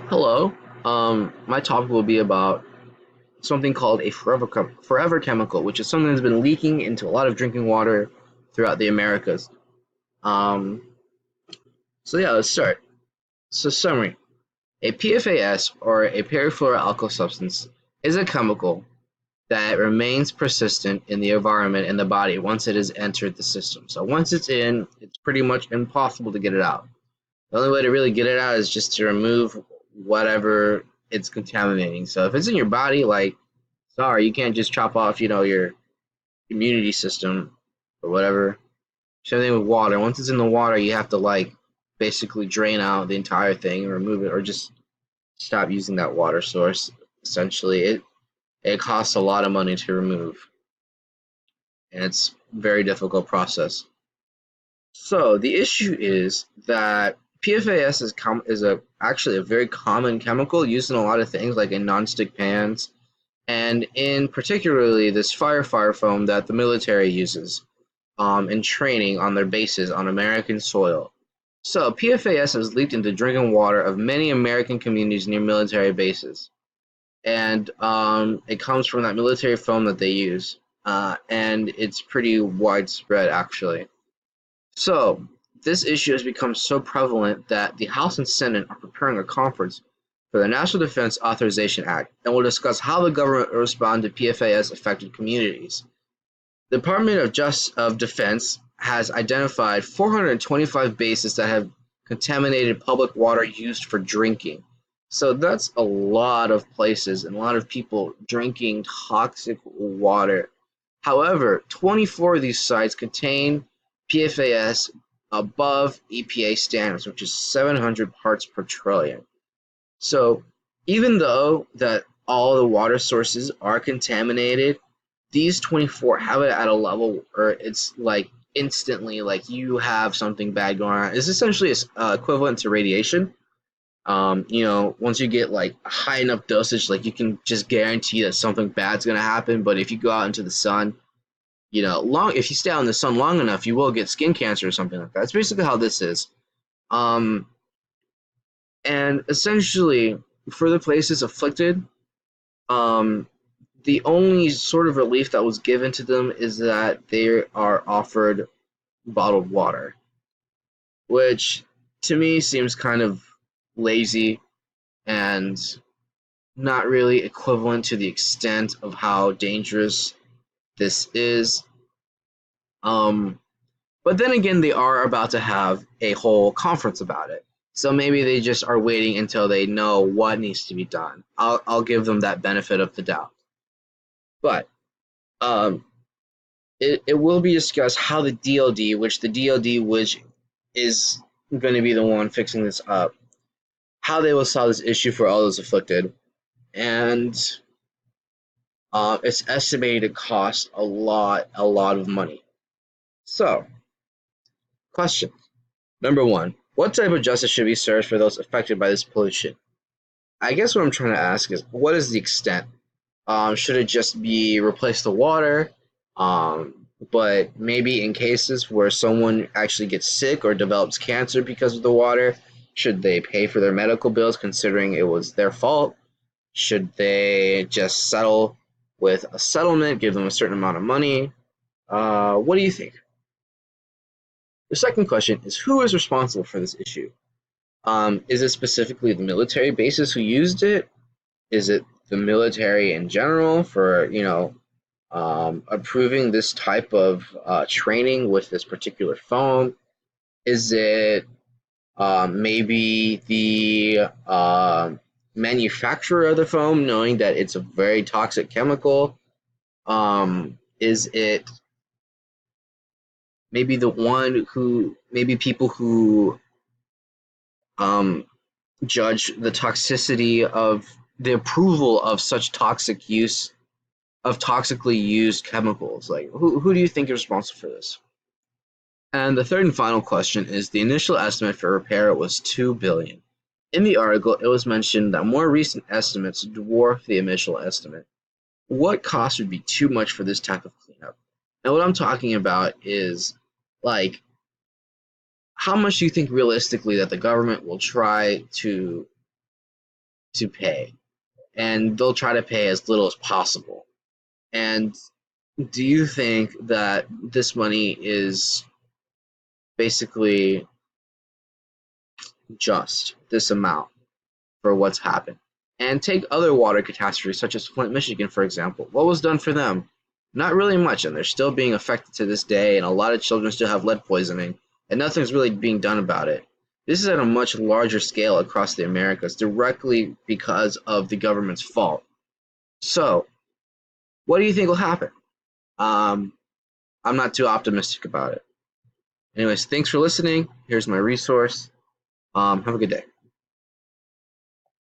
Hello. My topic will be about something called a forever chemical, which is something that's been leaking into a lot of drinking water throughout the Americas. Um, so yeah, let's start. So summary: a PFAS or a perfluoroalkyl substance is a chemical that remains persistent in the environment and the body once it has entered the system. So once it's in, it's pretty much impossible to get it out. The only way to really get it out is just to remove whatever it's contaminating. So if it's in your body, like, sorry, you can't just chop off, your immunity system or whatever. Same thing with water. Once it's in the water, you have to like basically drain out the entire thing, and remove it, or just stop using that water source. Essentially, it costs a lot of money to remove, and it's a very difficult process. So the issue is that PFAS is actually a very common chemical used in a lot of things, like in nonstick pans, and in particularly this fire foam that the military uses in training on their bases on American soil. So PFAS has leaked into drinking water of many American communities near military bases, and it comes from that military foam that they use, and it's pretty widespread actually. So, this issue has become so prevalent that the House and Senate are preparing a conference for the National Defense Authorization Act and will discuss how the government will respond to PFAS affected communities. The Department of Defense has identified 425 bases that have contaminated public water used for drinking. So that's a lot of places and a lot of people drinking toxic water. However, 24 of these sites contain PFAS above EPA standards, which is 700 parts per trillion. So even though that all the water sources are contaminated, these 24 have it at a level where it's like instantly like you have something bad going on. It's essentially equivalent to radiation. Once you get like a high enough dosage, like you can just guarantee that something bad's gonna happen. But if you go out into the sun, long if you stay out in the sun long enough, you will get skin cancer or something like that. That's basically how this is. Um, and essentially, for the places afflicted, um, the only sort of relief that was given to them is that they are offered bottled water, which to me seems kind of lazy and not really equivalent to the extent of how dangerous this is. Um, but then again, they are about to have a whole conference about it. So maybe they just are waiting until they know what needs to be done. I'll give them that benefit of the doubt. But um, it will be discussed how the DoD, which is going to be the one fixing this up, how they will solve this issue for all those afflicted. And it's estimated to cost a lot of money. So, question number one: what type of justice should be served for those affected by this pollution? I guess what I'm trying to ask is, what is the extent? Should it just be replace the water? But maybe in cases where someone actually gets sick or develops cancer because of the water, should they pay for their medical bills considering it was their fault? Should they just settle with a settlement, give them a certain amount of money? What do you think? The second question is, who is responsible for this issue? Is it specifically the military bases who used it? Is it the military in general for, approving this type of training with this particular foam? Is it maybe the manufacturer of the foam knowing that it's a very toxic chemical? Is it maybe maybe people who um, judge the toxicity of the approval of such toxic use of toxically used chemicals? Like, who do you think is responsible for this? And the third and final question is, the initial estimate for repair was 2 billion. In the article, it was mentioned that more recent estimates dwarf the initial estimate. What cost would be too much for this type of cleanup? And what I'm talking about is, like, how much do you think realistically that the government will try to to pay, and they'll try to pay as little as possible. And do you think that this money is basically just this amount for what's happened? And take other water catastrophes such as Flint, Michigan, for example. What was done for them? Not really much, and they're still being affected to this day, and a lot of children still have lead poisoning, and nothing's really being done about it. This is at a much larger scale across the Americas, directly because of the government's fault. So, what do you think will happen? Um, I'm not too optimistic about it. Anyways, thanks for listening. Here's my resource. Have a good day.